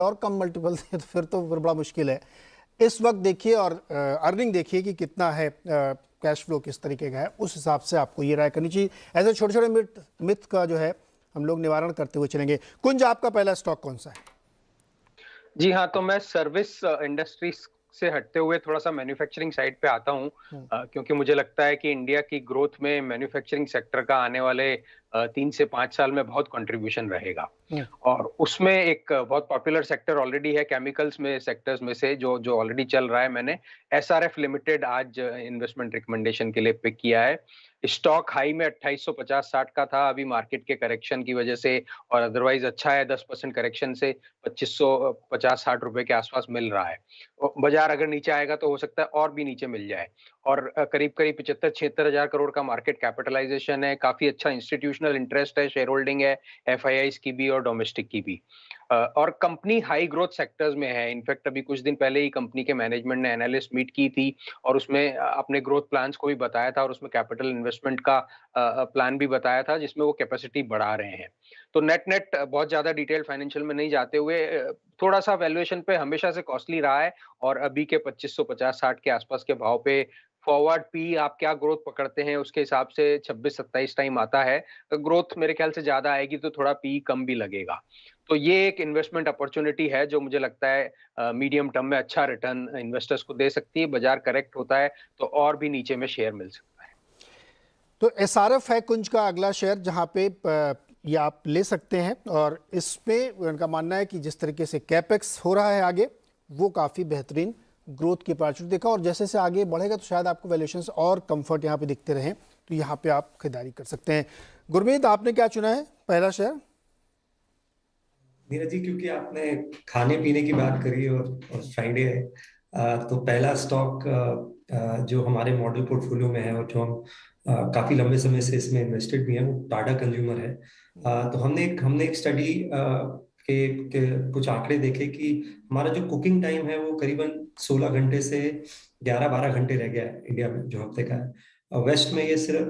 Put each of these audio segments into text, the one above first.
और कम मल्टीपल से तो फिर बड़ा मुश्किल है। इस वक्त देखिए और अर्निंग देखिए कि कितना है, कैश फ्लो किस तरीके का है, उस हिसाब से आपको ये राय करनी चाहिए। ऐसे छोटे छोटे मिथ का जो है हम लोग निवारण करते हुए चलेंगे। कुंज, आपका पहला स्टॉक कौन सा है? जी हाँ, तो मैं सर्विस इंडस्ट्री से हटते हुए थोड़ा-सा मैन्युफैक्चरिंग साइड पे आता हूँ, हम्म, क्योंकि मुझे लगता है कि इंडिया की ग्रोथ में मैन्युफैक्चरिंग सेक्टर का आने वाले 3 से 5 साल में बहुत कंट्रीब्यूशन रहेगा। हम्म, और उसमें एक बहुत पॉपुलर सेक्टर ऑलरेडी है केमिकल्स में, सेक्टर्स में से जो जो ऑलरेडी चल रहा है। मैंने एसआरएफ लिमिटेड आज इन्वेस्टमेंट रिकमेंडेशन के लिए पिक किया है। स्टॉक हाई में 2850-60 का था, अभी मार्केट के करेक्शन की वजह से और अदरवाइज अच्छा है, 10% करेक्शन से 2550-60 रुपए के आसपास मिल रहा है। बाजार अगर नीचे आएगा तो हो सकता है और भी नीचे मिल जाए। और करीब-करीब 75-76 हज़ार करोड़ का मार्केट कैपिटलाइजेशन है, काफ़ी अच्छा इंस्टीट्यूशनल इंटरेस्ट है, शेयर होल्डिंग है, एफआईआईज़ की भी और डोमेस्टिक की भी। और कंपनी हाई ग्रोथ सेक्टर्स में है। इनफैक्ट अभी कुछ दिन पहले ही कंपनी के मैनेजमेंट ने एनालिस्ट मीट की थी और उसमें अपने ग्रोथ प्लान्स को भी बताया था और उसमें कैपिटल इन्वेस्टमेंट का प्लान भी बताया था जिसमें वो कैपेसिटी बढ़ा रहे हैं। तो नेट-नेट बहुत ज़्यादा डिटेल फाइनेंशियल में नहीं जाते हुए थोड़ा-सा वैल्यूएशन पे हमेशा से कॉस्टली रहा है और अभी के 2550-60 के आसपास के भाव पे फॉरवर्ड पी आप क्या ग्रोथ पकड़ते हैं उसके हिसाब से 26-27 टाइम आता है। ग्रोथ मेरे ख्याल से ज़्यादा आएगी तो थोड़ा पी कम भी लगेगा। तो ये एक इन्वेस्टमेंट अपॉर्च्युनिटी है जो मुझे लगता है मीडियम टर्म में अच्छा रिटर्न इन्वेस्टर्स को दे सकती है। बाजार करेक्ट होता है तो और भी नीचे में शेयर मिल सकता है। तो एसआरएफ है कुंज का अगला शेयर जहां पे ये आप ले सकते हैं, और इसमें उनका मानना है कि जिस तरीके से कैपेक्स हो रहा है आगे, वो काफ़ी बेहतरीन ग्रोथ की अपॉर्चुनिटी देखा, और जैसे से आगे बढ़ेगा तो शायद आपको वैल्यूएशंस और कंफर्ट यहाँ पे दिखते रहें, तो यहाँ पे आप खरीदारी कर सकते हैं। गुरमीत, आपने क्या चुना है पहला शेयर? नीरज जी, क्योंकि आपने खाने पीने की बात करी और फ्राइडे है, तो पहला स्टॉक जो हमारे मॉडल पोर्टफोलियो में है और जो हम काफी लंबे समय से इसमें इन्वेस्टेड भी हैं, वो टाटा कंज्यूमर है। तो हमने एक स्टडी के कुछ आंकड़े देखे कि हमारा जो कुकिंग टाइम है वो करीबन 16 घंटे से 11-12 घंटे रह गया है इंडिया में, जो हफ्ते का है। वेस्ट में ये सिर्फ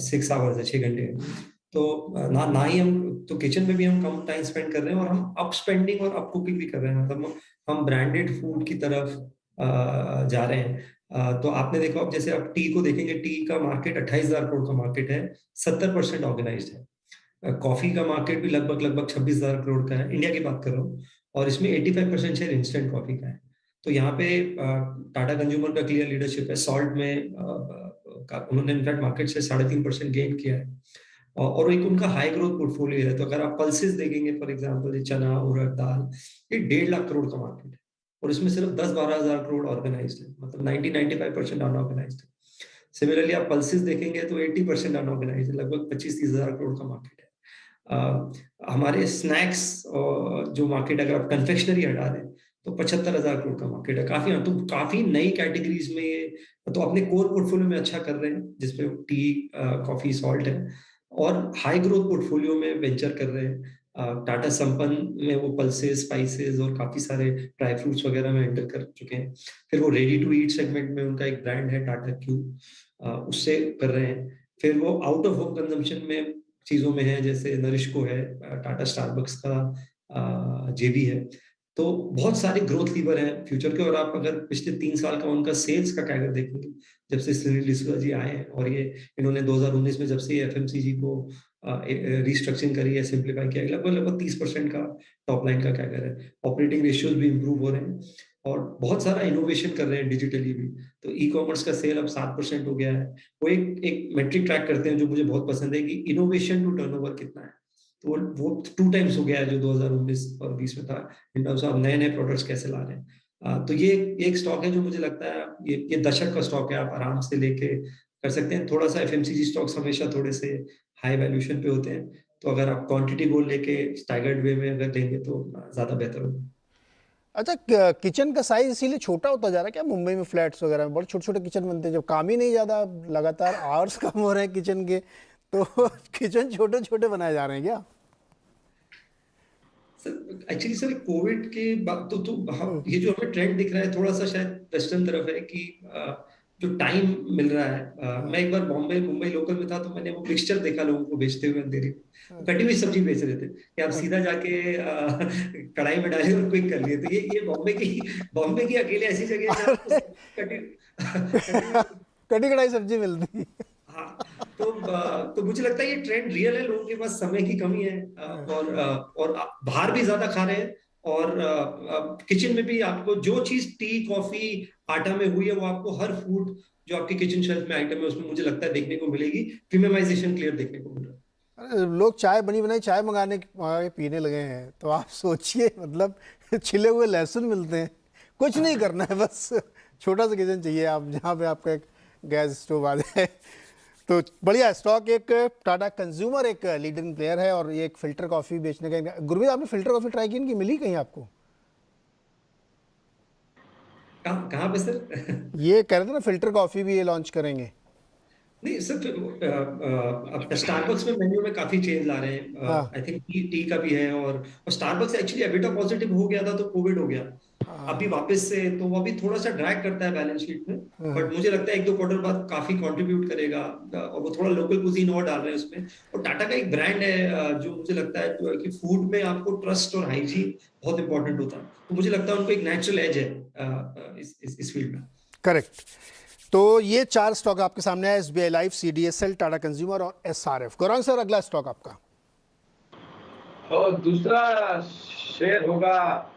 6 आवर्स है, 6 घंटे है। तो ना ना ही हम तो किचन में भी हम कम टाइम स्पेंड कर रहे हैं और हम अप स्पेंडिंग और अप कुकिंग भी कर रहे हैं, मतलब हम ब्रांडेड फूड की तरफ जा रहे हैं। तो आपने देखा, अब जैसे आप टी को देखेंगे, टी का मार्केट 28,000 करोड़ का मार्केट है, 70% ऑर्गेनाइज्ड है। कॉफी का मार्केट भी लगभग लगभग 26,000 करोड़ का है, इंडिया की बात कर रहा हूँ, और इसमें 85% शेयर इंस्टेंट कॉफी का है। तो यहाँ पे टाटा कंज्यूमर का क्लियर लीडरशिप है। सॉल्ट में उन्होंने इनफैक्ट मार्केट से 3.5% गेन किया है, और एक उनका हाई ग्रोथ पोर्टफोलियो है। तो अगर आप पल्सेस देखेंगे, फॉर एग्जांपल, ये चना, उड़द दाल, ये 1.5 लाख करोड़ का मार्केट है और इसमें सिर्फ 10-12 हजार करोड़ ऑर्गेनाइज्ड है, मतलब 90-95% अनऑर्गेनाइज्ड है। सिमिलरली आप पल्सेस देखेंगे तो 80% अनऑर्गेनाइज्ड है, लगभग 25-30 हजार करोड़ का मार्केट है। हमारे स्नैक्स जो मार्केट, अगर आप कन्फेक्शनरी हटा दें तो 75,000 करोड़ का मार्केट है। काफी नई कैटेगरीज में ये तो अपने कोर पोर्टफोलियो में अच्छा कर रहे हैं, जिसमें टी, कॉफी, सॉल्ट है, और हाई ग्रोथ पोर्टफोलियो में वेंचर कर रहे हैं। टाटा संपन्न में वो पल्सेस, स्पाइसेस और काफी सारे ड्राई फ्रूट्स वगैरह में एंटर कर चुके हैं। फिर वो रेडी टू ईट सेगमेंट में उनका एक ब्रांड है टाटा क्यू, उससे कर रहे हैं। फिर वो आउट ऑफ होम कंजम्पशन में चीजों में है, जैसे नरिश्को है, टाटा स्टारबक्स का जेवी है। तो बहुत सारे ग्रोथ लीवर हैं फ्यूचर के, और आप अगर पिछले 3 साल का उनका सेल्स का कैगर देखेंगे, जब से सुनील डिसूजा जी आए हैं, और ये इन्होंने 2019 में जब से एफएमसीजी को रिस्ट्रक्चरिंग करी है, सिंप्लीफाई किया, लगभग 30% का टॉप लाइन का कैगर है। ऑपरेटिंग रेशियोज भी इंप्रूव हो रहे हैं और बहुत सारा इनोवेशन कर रहे हैं डिजिटली भी। तो ई कॉमर्स का सेल अब 7% हो गया है। वो एक मेट्रिक ट्रैक करते हैं जो मुझे बहुत पसंद है, कि इनोवेशन टू टर्नओवर कितना है। तो वो 2 टाइम्स हो गया है जो 2019 और 20 में था, इन टर्म्स ऑफ नए नए प्रोडक्ट्स कैसे ला रहे हैं। तो ये एक स्टॉक है जो मुझे लगता है ये दशक का स्टॉक है, आप आराम से लेके कर सकते हैं। थोड़ा सा एफएमसीजी स्टॉक्स हमेशा थोड़े से हाई वैल्यूएशन पे होते हैं, तो अगर आप क्वांटिटी गोल लेके स्टैगर्ड वे में अगर लेंगे तो ज्यादा बेहतर होगा। अच्छा, किचन का साइज इसीलिए छोटा होता जा रहा है क्या? मुंबई में फ्लैट्स वगैरह में बड़े छोटे छोटे किचन बनते हैं, जब काम ही नहीं ज़्यादा, लगातार आवर्स कम हो रहे हैं किचन के, तो किचन छोटे छोटे बनाए जा रहे हैं क्या? सर एक्चुअली सर, कोविड के बाद तो हाँ, हम्म, ये जो हमें ट्रेंड दिख रहा है थोड़ा सा शायद वेस्टर्न तरफ है, कि जो टाइम मिल रहा है, मैं एक बार मुंबई लोकल में था तो मैंने वो मिक्सचर देखा लोगों को बेचते हुए अंधेरे में, कटी हुई सब्जी बेच रहे थे कि आप सीधा जाके कढ़ाई में डाले और क्विक कर लिए। तो ये बॉम्बे की अकेले ऐसी जगह है जहाँ आपको कटी कटी हुई। कटी कढ़ाई सब्जी मिलती। हाँ, तो मुझे लगता है ये ट्रेंड रियल है, लोगों के पास समय की कमी है, और बाहर भी ज्यादा खा रहे हैं, और किचन में भी आपको जो चीज टी कॉफी आटा में हुई है वो आपको हर फूड जो आपके किचन शेल्फ में आइटम है उसमें मुझे लगता है देखने को मिलेगी। प्रीमियमाइजेशन क्लियर देखने को मिल रहा है। अरे लोग चाय बनी बनाई चाय मंगा के पीने लगे हैं, तो आप सोचिए मतलब छिले हुए लहसुन मिलते हैं, कुछ नहीं करना है, बस छोटा सा किचन चाहिए आप जहाँ पे आपका एक गैस स्टोव आ जाए। तो बढ़िया स्टॉक। एक टाटा कंज्यूमर एक लीडिंग प्लेयर है और ये एक फिल्टर कॉफ़ी बेचने का। गुरमीत, आपने फिल्टर कॉफ़ी ट्राई की इनकी, मिली कहीं आपको? कहाँ पे सर? ये कह रहे थे ना फिल्टर कॉफ़ी भी ये लॉन्च करेंगे। नहीं सर, अब स्टारबक्स में मेन्यू में काफी चेंज ला रहे हैं। हाँ आई थिंक टी का भी है, और स्टारबक्स एक्चुअली एबिटा पॉजिटिव हो गया था तो कोविड हो गया, अभी हाँ वापस से, तो वो अभी थोड़ा सा ड्रैग करता है बैलेंस शीट में। हाँ। बट मुझे लगता है 1-2 क्वार्टर बाद काफी कंट्रीब्यूट करेगा, और वो थोड़ा लोकल कुजीन और डाल रहे हैं उसमें। और टाटा का एक ब्रांड है, जो मुझे लगता है कि फूड में आपको ट्रस्ट और हाइजीन बहुत इंपॉर्टेंट होता है, तो मुझे लगता है उनको एक नेचुरल एज है इस फील्ड में। करेक्ट। तो ये 4 स्टॉक आपके सामने है, SBI life, CDSL, Tata consumer और एसआरएफ। गौरांग सर, अगला स्टॉक आपका। और दूसरा शेयर होगा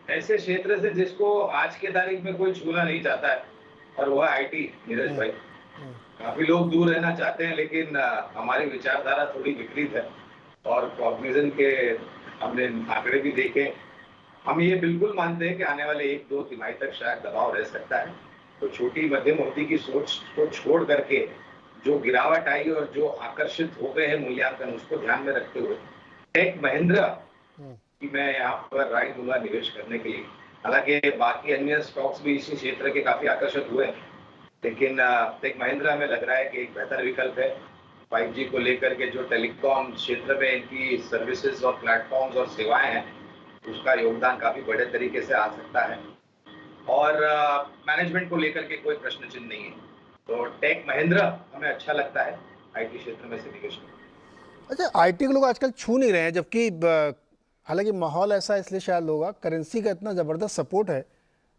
ऐसे क्षेत्र से जिसको आज के तारीख में कोई छूना नहीं चाहता है, और वो है आईटी। नीरज भाई, काफी लोग दूर रहना चाहते हैं, लेकिन हमारी विचारधारा थोड़ी विपरीत है, और कॉग्निजेंट के हमने आंकड़े भी देखे। हम ये बिल्कुल मानते हैं कि आने वाले 1-2 तिमाही तक शायद दबाव रह सकता है। तो छोटी मध्यम अवधि की सोच को छोड़ करके जो गिरावट आई और जो आकर्षित हो गए हैं मूल्यांकन, उसको ध्यान में रखते हुए टेक महिंद्रा कि मैं यहाँ पर राय दूंगा निवेश करने के लिए। हालांकि बाकी अन्य स्टॉक्स भी इसी क्षेत्र के काफी आकर्षक हुए, लेकिन टेक महिंद्रा में लग रहा है कि एक बेहतर विकल्प है। 5G को लेकर के जो टेलीकॉम क्षेत्र में इनकी सर्विसेज और प्लेटफॉर्म्स और सेवाएं हैं, उसका योगदान काफी बड़े तरीके से आ सकता है, और मैनेजमेंट को लेकर के कोई प्रश्न चिन्ह नहीं है। तो टेक महिंद्रा हमें अच्छा लगता है आईटी क्षेत्र में से निवेश करना। अच्छा, आईटी के लोग आजकल छू नहीं रहे हैं, जबकि हालांकि माहौल ऐसा इसलिए शायद होगा, करेंसी का इतना ज़बरदस्त सपोर्ट है,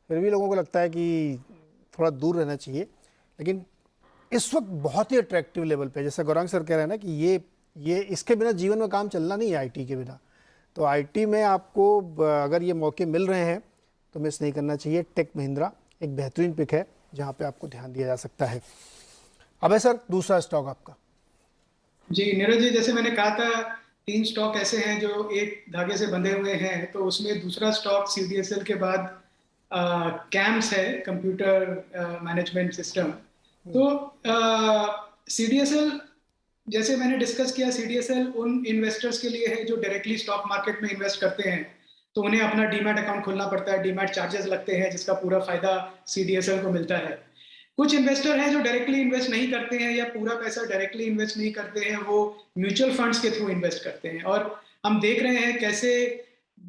फिर भी लोगों को लगता है कि थोड़ा दूर रहना चाहिए। लेकिन इस वक्त बहुत ही अट्रैक्टिव लेवल पे, जैसा गौरांग सर कह रहे हैं ना कि ये इसके बिना जीवन में काम चलना नहीं है आईटी के बिना। तो आईटी में आपको अगर ये मौके मिल रहे हैं तो मिस नहीं करना चाहिए। टेक महिंद्रा एक बेहतरीन पिक है जहाँ पे आपको ध्यान दिया जा सकता है। अब है सर दूसरा स्टॉक आपका। जी नीरज जी, जैसे मैंने कहा था 3 स्टॉक ऐसे हैं जो एक धागे से बंधे हुए हैं, तो उसमें दूसरा स्टॉक सीडीएसएल के बाद कैम्स है, कंप्यूटर मैनेजमेंट सिस्टम। तो सीडीएसएल, जैसे मैंने डिस्कस किया, सीडीएसएल उन इन्वेस्टर्स के लिए है जो डायरेक्टली स्टॉक मार्केट में इन्वेस्ट करते हैं, तो उन्हें अपना डीमैट अकाउंट खोलना पड़ता है, डीमैट चार्जेस लगते हैं, जिसका पूरा फायदा सीडीएसएल को मिलता है। कुछ इन्वेस्टर हैं जो डायरेक्टली इन्वेस्ट नहीं करते हैं या पूरा पैसा डायरेक्टली इन्वेस्ट नहीं करते हैं, वो म्यूचुअल फंड्स के थ्रू इन्वेस्ट करते हैं। और हम देख रहे हैं कैसे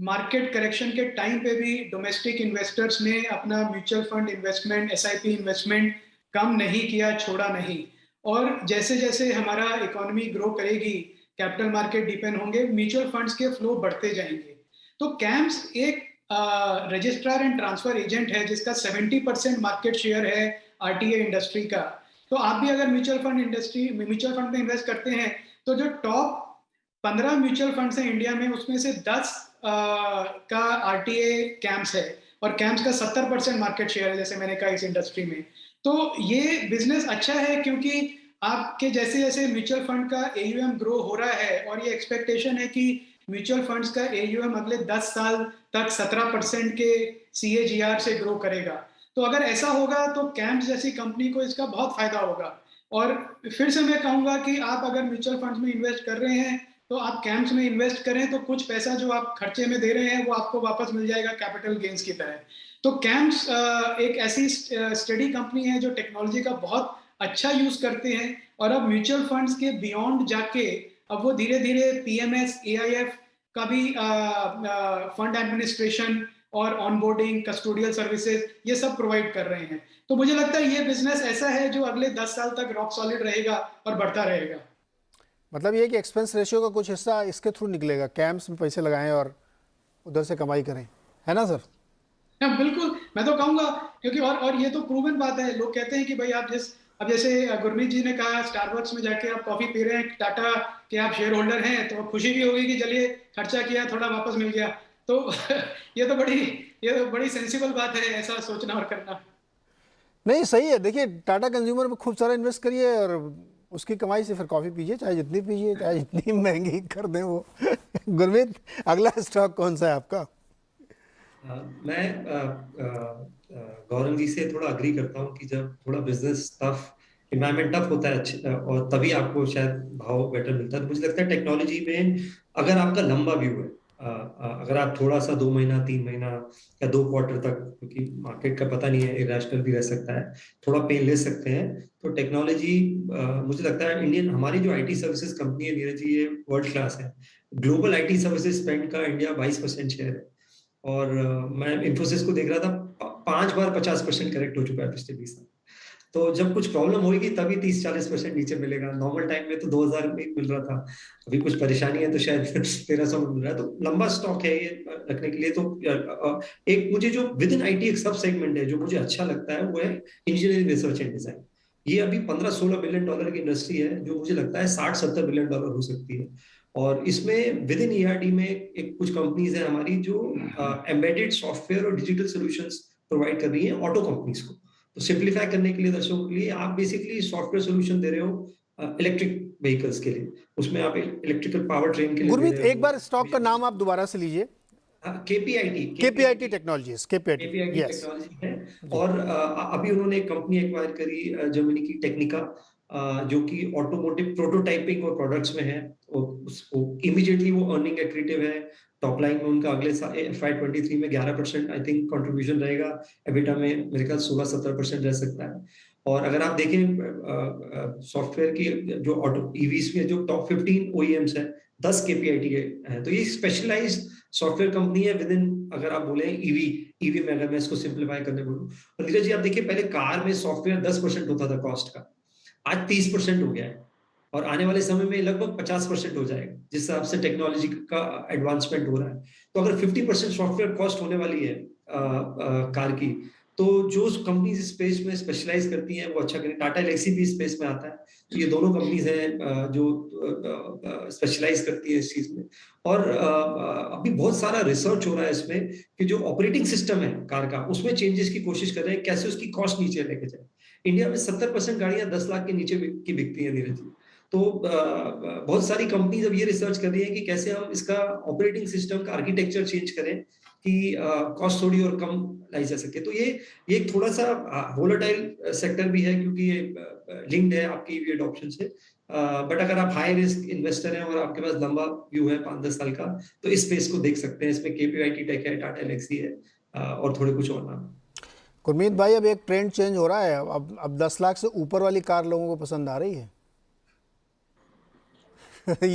मार्केट करेक्शन के टाइम पे भी डोमेस्टिक इन्वेस्टर्स ने अपना mutual fund investment, SIP investment कम नहीं किया, छोड़ा नहीं। और जैसे जैसे हमारा इकोनॉमी ग्रो करेगी, कैपिटल मार्केट डिपेंड होंगे, म्यूचुअल फंड्स के फ्लो बढ़ते जाएंगे। तो कैम्स एक रजिस्ट्रार एंड ट्रांसफर एजेंट है जिसका 70% मार्केट शेयर है आरटीए इंडस्ट्री का। तो आप भी अगर म्यूचुअल फंड में इन्वेस्ट करते हैं, तो जो टॉप 15 म्यूचुअल फंड्स हैं इंडिया में, उसमें से 10 का आरटीए कैम्स है, और कैम्स का 70% मार्केट शेयर है, जैसे मैंने कहा, इस इंडस्ट्री में। तो ये बिजनेस अच्छा है क्योंकि आपके जैसे जैसे म्यूचुअल फंड का एयूएम ग्रो हो रहा है, और ये एक्सपेक्टेशन है कि म्यूचुअल फंड्स का एयूएम अगले 10 साल तक 17% के सीएजीआर से ग्रो करेगा। तो अगर ऐसा होगा तो कैम्स जैसी कंपनी को इसका बहुत फायदा होगा। और फिर से मैं कहूंगा कि आप अगर म्यूचुअल फंड्स में इन्वेस्ट कर रहे हैं तो आप कैम्स में इन्वेस्ट करें, तो कुछ पैसा जो आप खर्चे में दे रहे हैं वो आपको वापस मिल जाएगा कैपिटल गेन्स की तरह। तो कैम्स एक ऐसी स्टडी कंपनी है जो टेक्नोलॉजी का बहुत अच्छा यूज करते हैं, और अब म्यूचुअल फंड्स के बियॉन्ड जाके अब वो धीरे धीरे पीएमएस, एआईएफ का भी फंड एडमिनिस्ट्रेशन और ऑनबोर्डिंग, कस्टोडियल सर्विसेज, ये सब प्रोवाइड कर रहे हैं। तो मुझे लगता है ये बिजनेस ऐसा है जो अगले 10 साल तक रॉक सॉलिड रहेगा और बढ़ता रहेगा। मतलब ये कि एक्सपेंस रेशियो का कुछ हिस्सा इसके थ्रू निकलेगा, कैम्प्स में पैसे लगाएं और उधर से कमाई करें, है ना सर? हाँ, बिल्कुल, मैं तो कहूंगा, क्योंकि और ये तो प्रूवन बात है। लोग कहते हैं कि भाई आप अब जैसे गुरमीत जी ने कहा, स्टारबक्स में जाके आप कॉफी पी रहे हैं, टाटा के आप शेयर होल्डर हैं, तो खुशी भी होगी कि चलिए खर्चा किया थोड़ा वापस मिल गया। तो ये तो बड़ी सेंसिबल बात है, ऐसा सोचना और करना। नहीं, सही है। देखिए, टाटा कंज्यूमर में खूब सारा इन्वेस्ट करिए और उसकी कमाई से फिर कॉफ़ी पीजिए, चाहे जितनी पीजिए, चाहे जितनी महंगी कर दें वो। गुरमीत, अगला स्टॉक कौन सा है आपका? मैं गौरव जी से थोड़ा अग्री करता हूँ कि जब थोड़ा बिजनेस टफ इन्वायरमेंट टफ होता है और तभी आपको शायद भाव बेटर मिलता है। तो मुझे लगता है टेक्नोलॉजी में अगर आपका लंबा व्यू है, अगर आप थोड़ा सा 2 महीना 3 महीना या 2 क्वार्टर तक, क्योंकि मार्केट का पता नहीं है, इरेशनल भी रह सकता है, थोड़ा पेन ले सकते हैं, तो टेक्नोलॉजी मुझे लगता है इंडियन हमारी जो आईटी सर्विसेज कंपनी है नीरज जी, ये वर्ल्ड क्लास है। ग्लोबल आईटी सर्विसेज स्पेंड का इंडिया 22% शेयर है और मैं इन्फोसिस को देख रहा था 5 बार 50% करेक्ट हो चुका है पिछले 20 साल। तो जब कुछ प्रॉब्लम होगी तभी 30-40% नीचे मिलेगा। नॉर्मल टाइम में तो 2000 में मिल रहा था, अभी कुछ परेशानी है तो शायद 1300 में मिल रहा है। तो लंबा स्टॉक है ये रखने के लिए। तो एक मुझे जो विद इन आईटी एक सब सेगमेंट है जो मुझे अच्छा लगता है वो है इंजीनियरिंग रिसर्च एंड डिजाइन। ये अभी $15-16 बिलियन की इंडस्ट्री है जो मुझे लगता है $60-70 बिलियन हो सकती है। और इसमें विद इन ईआरडी में एक कुछ कंपनीज है हमारी जो एम्बेडेड सॉफ्टवेयर और डिजिटल सॉल्यूशंस प्रोवाइड कर रही है ऑटो कंपनीज को। तो सिंप्लीफाई करने के लिए, दर्शकों के लिए, आप बेसिकली सॉफ्टवेयर सॉल्यूशन दे रहे हो इलेक्ट्रिक व्हीकल्स के लिए, उसमें आप इलेक्ट्रिकल पावर ट्रेन के लिए दे गुरमीत, रहे हो। एक बार स्टॉक का नाम आप दोबारा से लीजिए। KPIT technologies, KPIT, yes. Technology है। और अभी उन्होंने एक कंपनी एक्वायर करी जर्मनी की, टेक्निका, जो कि ऑटोमोटिव प्रोटोटाइपिंग और प्रोडक्ट्स में है। उसको इमीडिएटली वो अर्निंग एक्रीटिव है। टॉप लाइन में उनका अगले साल FY23 में 11% आई थिंक कंट्रीब्यूशन रहेगा। एबिटा में मेरे ख्याल 16-17% रह सकता है। और अगर आप देखें सॉफ्टवेयर की जो ऑटो ईवीज में जो टॉप 15 OEMs है, 10 केपीआईटी के हैं। तो ये स्पेशलाइज्ड सॉफ्टवेयर कंपनी है विद इन, अगर आप बोले ईवी में, अगर मैं इसको सिंप्लीफाई करने बोलूं। और धीरज जी आप देखिए, पहले कार में सॉफ्टवेयर 10% होता था कॉस्ट का, आज 30% हो गया है और आने वाले समय में लगभग 50% हो जाएगा जिस हिसाब से टेक्नोलॉजी का एडवांसमेंट हो रहा है। तो अगर 50% सॉफ्टवेयर कॉस्ट होने वाली है कार की, तो जो कंपनीज स्पेस में स्पेशलाइज करती हैं वो अच्छा करें। टाटा एलेक्सी भी स्पेस में आता है। तो ये दोनों कंपनीज हैं जो स्पेशलाइज करती है इस चीज में। और अभी बहुत सारा रिसर्च हो रहा है इसमें कि जो ऑपरेटिंग सिस्टम है कार का, उसमें चेंजेस की कोशिश कर रहे हैं, कैसे उसकी कॉस्ट नीचे लेके जाए। इंडिया में 70% गाड़ियां 10 लाख के नीचे की बिकती है नीरज जी। तो बहुत सारी कंपनीज अब ये रिसर्च कर रही है कि कैसे हम इसका ऑपरेटिंग सिस्टम का आर्किटेक्चर चेंज करें कि कॉस्ट थोड़ी और कम लाई जा सके। तो ये एक थोड़ा सा वोलेटाइल सेक्टर भी है क्योंकि ये लिंक्ड है आपकी ईवी एडॉप्शन से। बट अगर आप हाई रिस्क इन्वेस्टर हैं और आपके पास लंबा व्यू है 5-10 साल का, तो इस स्पेस को देख सकते हैं। इसमें केपीआईटी टेक है, टाटा एलेक्सी है और थोड़े कुछ और नाम। गुरमीत भाई, अब एक ट्रेंड चेंज हो रहा है। अब 10 लाख से ऊपर वाली कार लोगों को पसंद आ रही है। ये